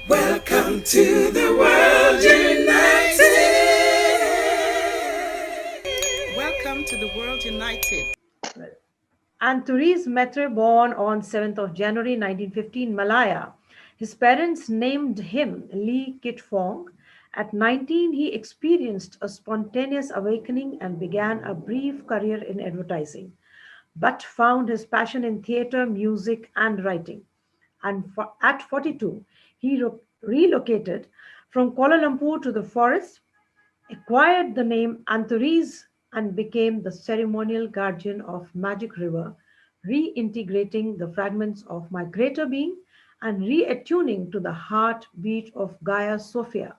Welcome to the world united. Welcome to the world united. ANTARES Maitreyya, born on 7th of January 1915, Malaya. His parents named him Lee Kit Fong. At 19, he experienced a spontaneous awakening and began a brief career in advertising, but found his passion in theater, music, and writing. At 42, he relocated from Kuala Lumpur to the forest, acquired the name Antares, and became the ceremonial guardian of Magic River, reintegrating the fragments of my greater being and reattuning to the heartbeat of Gaia Sophia.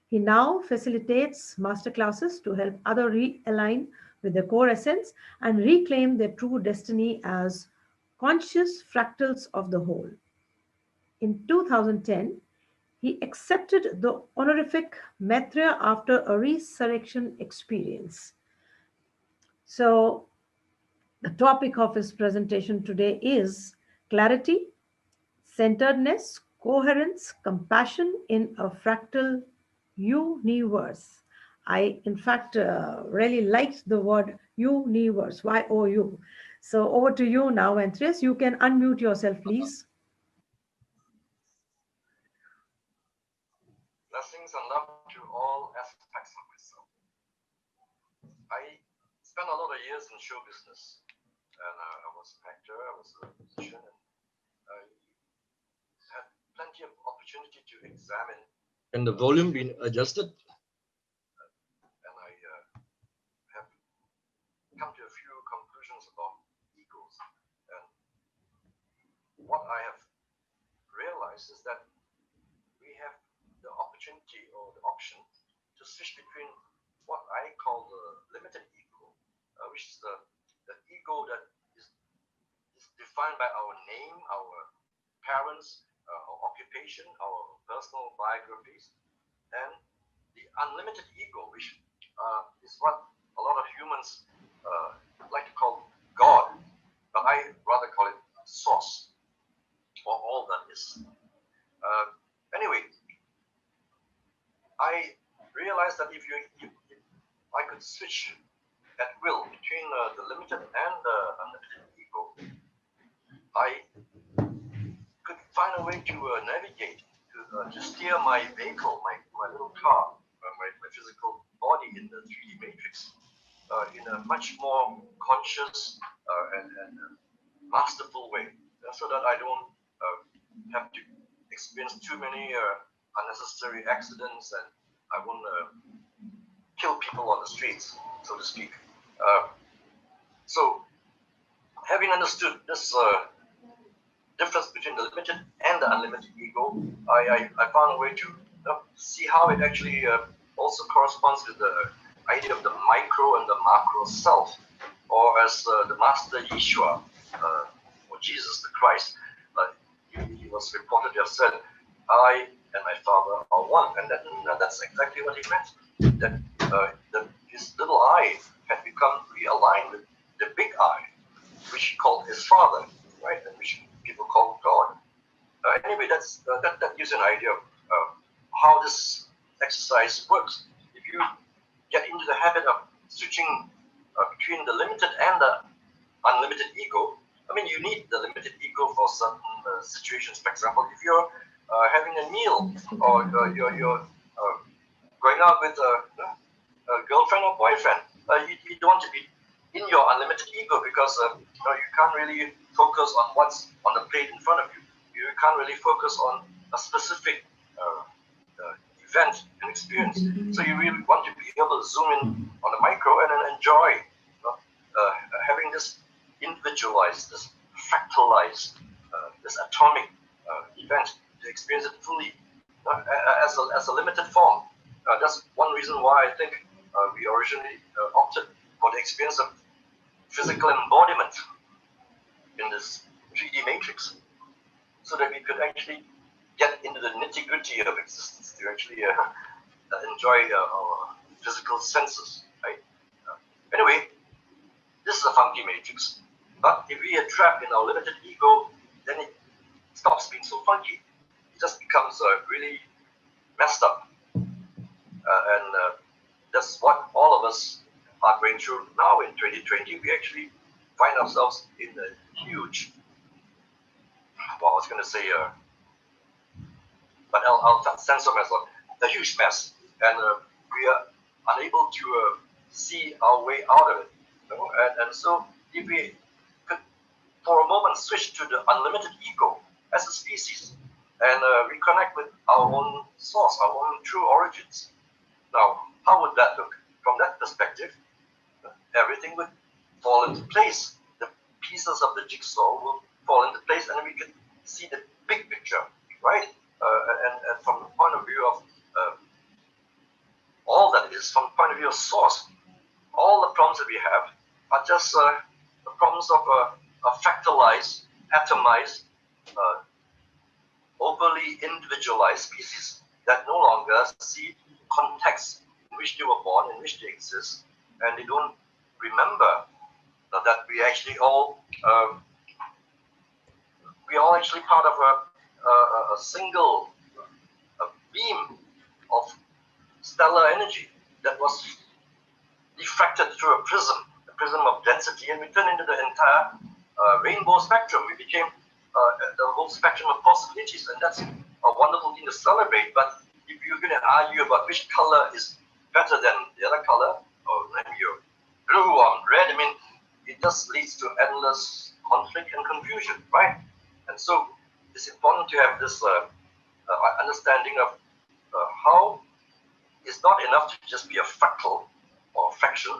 He now facilitates masterclasses to help others realign with their core essence and reclaim their true destiny as conscious fractals of the whole. In 2010, he accepted the honorific Maitreya after a resurrection experience. So, the topic of his presentation today is clarity, centeredness, coherence, compassion in a fractal universe. I, in fact, really liked the word universe, Y-O-U. So, over to you now, Andres. You can unmute yourself, please. Blessings and love to all aspects of myself. I spent a lot of years in show business, and I was an actor, I was a musician, and I had plenty of opportunity to examine. And the volume being adjusted, and I have come to a few conclusions about egos. And what I have realized is that we have the opportunity or the option to switch between what I call the limited ego, which is the ego that is defined by our name, our parents, our occupation, our personal biographies, and the unlimited ego, which is what a lot of humans like to call God, but I rather call it source, or all that is. Anyway, I realized that if I could switch at will between the limited and the unlimited ego, I could find a way to navigate, to steer my vehicle, my little car, my physical body in the 3D matrix in a much more conscious and masterful way, so that I don't have to experience too many unnecessary accidents, and I won't kill people on the streets, so to speak. So, having understood this difference between the limited and the unlimited ego, I found a way to see how it actually also corresponds with the idea of the micro and the macro self, or as the Master Yeshua, or Jesus the Christ, he was reported to have said, I and my Father are one, and that's exactly what he meant. That his little I had become realigned with the big I, which he called his Father, right, and which people call God. Anyway, that gives an idea of how this exercise works. If you get into the habit of switching between the limited and the unlimited ego, I mean, you need the limited ego for certain situations. For example, if you're having a meal, or you're going out with a girlfriend or boyfriend, you don't want to be in your unlimited ego, because you can't really focus on what's on the plate in front of you. You can't really focus on a specific event and experience. So you really want to be able to zoom in on the micro and then enjoy having this individualized, this fractalized, this atomic event, to experience it fully as a limited form. That's one reason why I think we originally opted for the experience of physical embodiment in this 3D matrix, so that we could actually get into the nitty-gritty of existence, to actually enjoy our physical senses, right? Anyway, this is a funky matrix, but if we are trapped in our limited ego, then it stops being so funky. It just becomes becomes really messed up. And that's what all of us are going through now in 2020. We actually find ourselves in a huge, well, I was going to say, but I'll censor myself, a huge mess. And we are unable to see our way out of it. You know? And so if we could, for a moment, switch to the unlimited ego as a species and reconnect with our own source, our own true origins. Now, how would that look? From that perspective, everything would fall into place. The pieces of the jigsaw will fall into place, and we could see the big picture, right? And from the point of view of all that is, from the point of view of source, all the problems that we have are just the problems of a fractalized, atomized, overly individualized species that no longer see context in which they were born, in which they exist, and they don't remember that we actually all we are all actually part of a single beam of stellar energy that was diffracted through a prism of density, and we turned into the entire rainbow spectrum. We became the whole spectrum of possibilities, and that's a wonderful thing to celebrate. But if you're going to argue about which color is better than the other color, or maybe you're blue or red, I mean, it just leads to endless conflict and confusion, right? And so it's important to have this understanding of how it's not enough to just be a fractal or a fraction.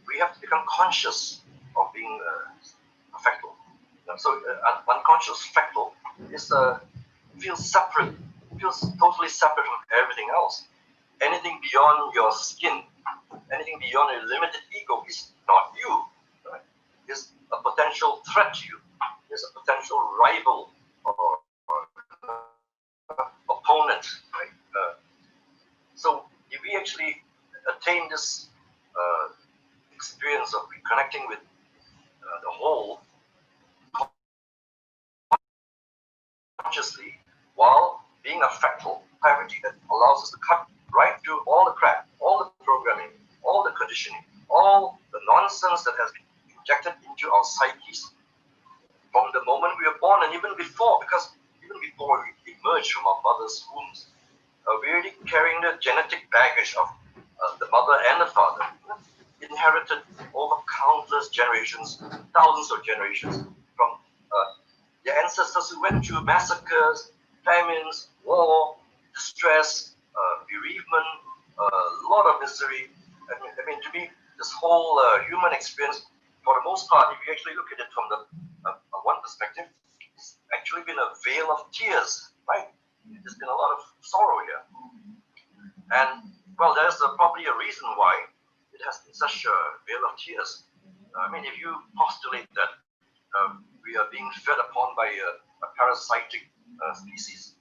We have to become conscious of being a fractal. And so unconscious fractal is feels separate, feels totally separate from everything else. Anything beyond your skin, anything beyond your limited ego is not you. Right? Is a potential threat to you. Is a potential rival or opponent. Right? So if we actually attain this experience of reconnecting with the whole consciously, while being a fractal clarity that allows us to cut right through all the crap, all the programming, all the conditioning, all the nonsense that has been injected into our psyches from the moment we were born, and even before, because even before we emerged from our mother's wombs, we're already carrying the genetic baggage of the mother and the father, inherited over countless generations, thousands of generations from their ancestors who went through massacres, famines, war, distress, bereavement, a lot of misery. I mean, to me, this whole human experience, for the most part, if you actually look at it from the one perspective, it's actually been a veil of tears, right? There's been a lot of sorrow here. And, well, there's probably a reason why it has been such a veil of tears. I mean, if you postulate that we are being fed upon by a parasitic species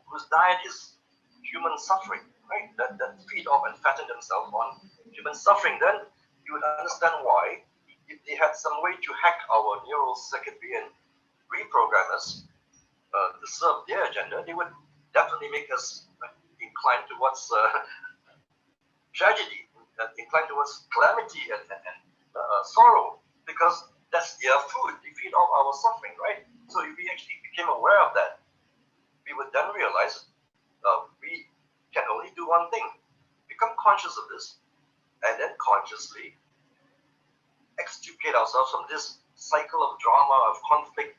whose diet is human suffering, right? That feed off and fatten themselves on human suffering, then you would understand why, if they had some way to hack our neural circuitry and reprogram us to serve their agenda, they would definitely make us inclined towards tragedy, inclined towards calamity and sorrow, because that's their food. They feed off our suffering, right? So if we actually became aware of that, we would then realize we can only do one thing: become conscious of this, and then consciously extricate ourselves from this cycle of drama, of conflict,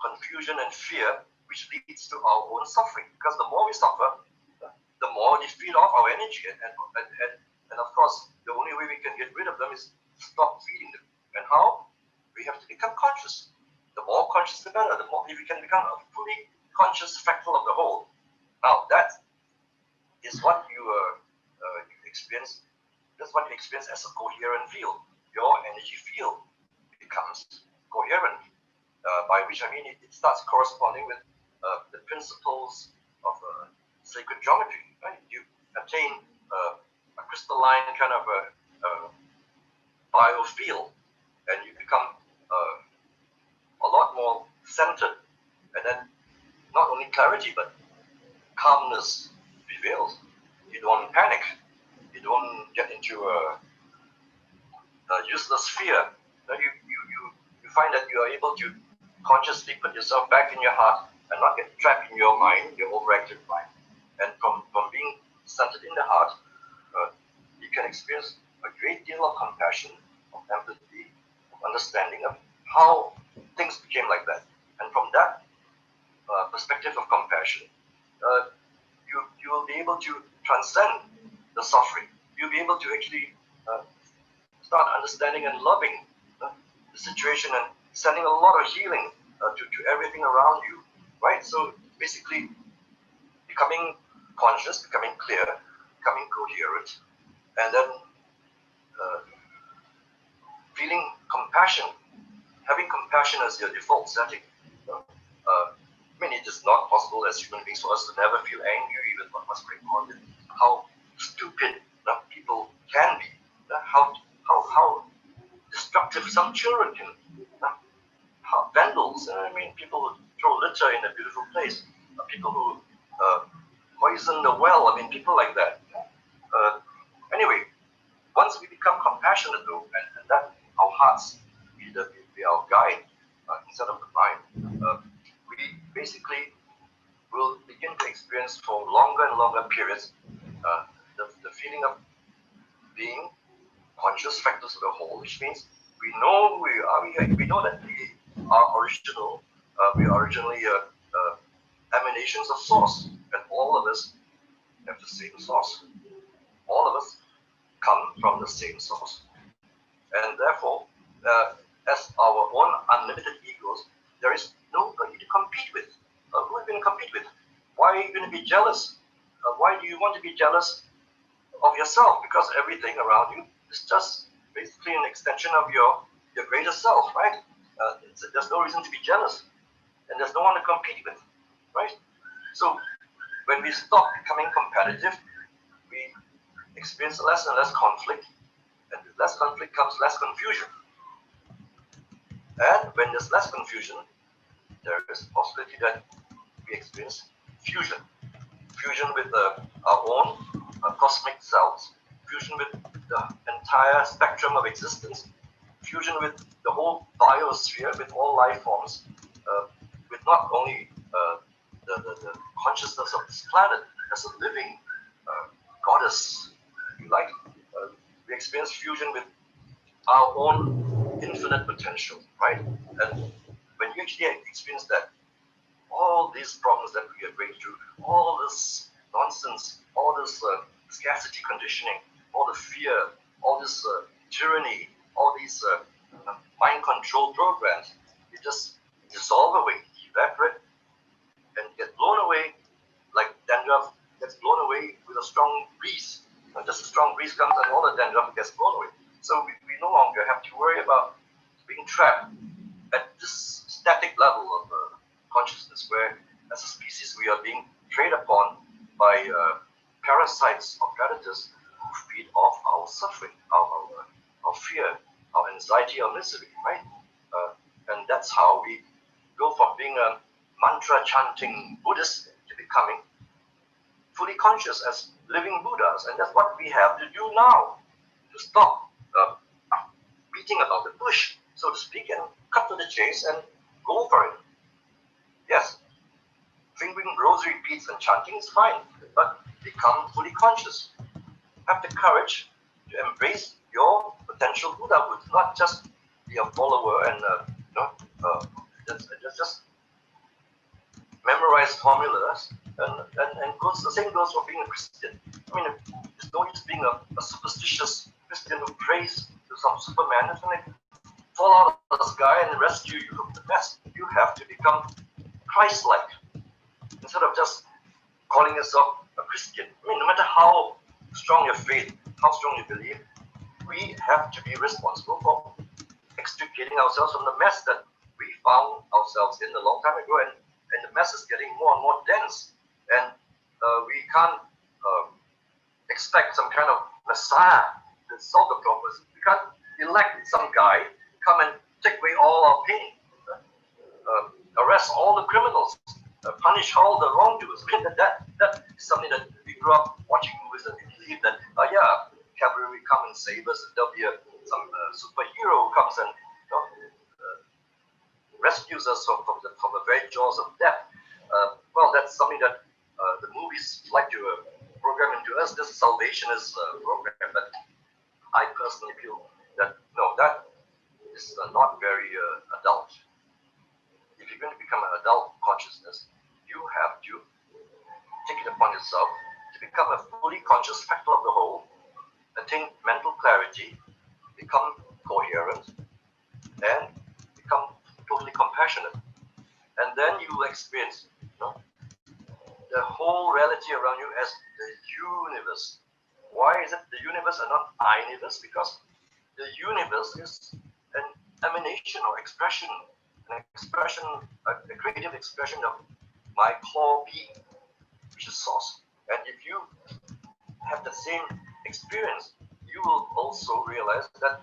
confusion, and fear, which leads to our own suffering. Because the more we suffer, the more they feed off our energy. And of course, the only way we can get rid of them is stop feeding them. And how? We have to become conscious. The more conscious, the better. The more, if we can become a fully conscious fractal of the whole. Now, that is what you experience. That's what you experience as a coherent field. Your energy field becomes coherent, by which I mean it starts corresponding with the principles of sacred geometry. Right? You attain a crystalline kind of a biofield, and you become a lot more centered, and then not only clarity but calmness prevails. You don't panic. You don't get into a useless fear. You find that you are able to consciously put yourself back in your heart and not get trapped in your mind, your overactive mind. And from being centered in the heart, you can experience a great deal of compassion, of empathy, of understanding of how things became like that. And from that perspective of compassion, you will be able to transcend the suffering. You'll be able to actually start understanding and loving the situation and sending a lot of healing to everything around you, right? So basically, becoming conscious, becoming clear, becoming coherent, and then feeling compassion, having compassion as your default setting. I mean, it is not possible as human beings for us to never feel angry with what's going on, how stupid people can be, how destructive some children can be, how vandals, I mean, people who throw litter in a beautiful place, people who poison the well, I mean, people like that. Anyway, once we become compassionate though, and that our hearts be our guide instead of the mind, we basically will begin to experience for longer and longer periods the feeling of being conscious factors of the whole, which means we know we are, we know that we are original, we are originally emanations of source, and all of us have the same source. All of us come from the same source, and therefore, as our own unlimited egos, there is nobody to compete with. Who are you going to compete with? Why are you going to be jealous? Why do you want to be jealous of yourself? Because everything around you is just basically an extension of your greater self, right? There's no reason to be jealous, and there's no one to compete with, right? So when we stop becoming competitive, we experience less and less conflict, and with less conflict comes less confusion. And when there's less confusion, there is a possibility that we experience fusion. Fusion with our own cosmic selves, fusion with the entire spectrum of existence, fusion with the whole biosphere, with all life forms, with not only the consciousness of this planet as a living goddess, if you like. We experience fusion with our own infinite potential, right? And when you actually experience that, all these problems that we are going through, all this nonsense, all this scarcity conditioning, all the fear, all this tyranny, all these mind control programs, they just dissolve away, evaporate, and get blown away like dandruff gets blown away with a strong breeze. Just a strong breeze comes and all the dandruff gets blown away. So we no longer have to worry about being trapped at this static level of consciousness, where as a species we are being preyed upon by parasites or predators who feed off our suffering, our fear, our anxiety, our misery, right? And that's how we go from being a mantra chanting Buddhist to becoming fully conscious as living Buddhas. And that's what we have to do now, to stop beating about the bush, so to speak, and cut to the chase and go for it. Yes, fingering rosary beads and chanting is fine, but become fully conscious. Have the courage to embrace your potential Buddhahood, not just be a follower and just memorize formulas. And the same goes for being a Christian. I mean, there's no use being a superstitious Christian who prays to some Superman who's going to fall out of the sky and rescue you from the mess. You have to become Christ-like instead of just calling yourself a Christian. I mean, no matter how strong your faith, how strong you believe, we have to be responsible for extricating ourselves from the mess that we found ourselves in a long time ago, and the mess is getting more and more dense, and we can't expect some kind of messiah to solve the problems. We can't elect some guy to come and take away all our pain, arrest all the criminals, punish all the wrongdoers. I mean, that is something that we grew up watching movies and we believe that, yeah, cavalry come and save us, and there'll be some superhero who comes and rescues us from the very jaws of death. Well, that's something that the movies like to program into us. This salvationist program, but I personally feel that no, that is not very adult. If you're going to become an adult consciousness, you have to take it upon yourself to become a fully conscious factor of the whole, attain mental clarity, become coherent, and become totally compassionate. And then you will experience the whole reality around you as the universe. Why is it the universe and not I-universe? Because the universe is an emanation or expression, a creative expression of my core being, which is source. And if you have the same experience, you will also realize that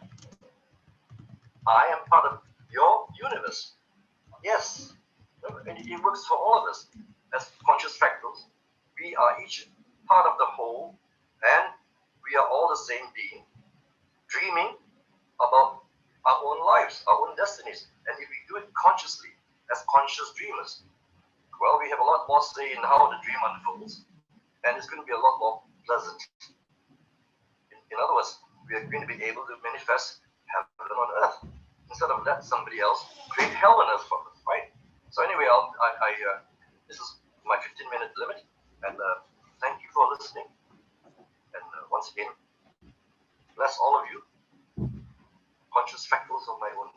I am part of your universe. Yes, and it works for all of us as conscious fractals. We are each part of the whole, and we are all the same being, dreaming about our own lives, our own destinies. And if we do it consciously, as conscious dreamers, well, we have a lot more say in how the dream unfolds, and it's going to be a lot more pleasant. In other words, we are going to be able to manifest heaven on earth instead of let somebody else create hell on earth for us, right? So anyway, this is my 15-minute limit, and thank you for listening. And once again, bless all of you, conscious fractals of my own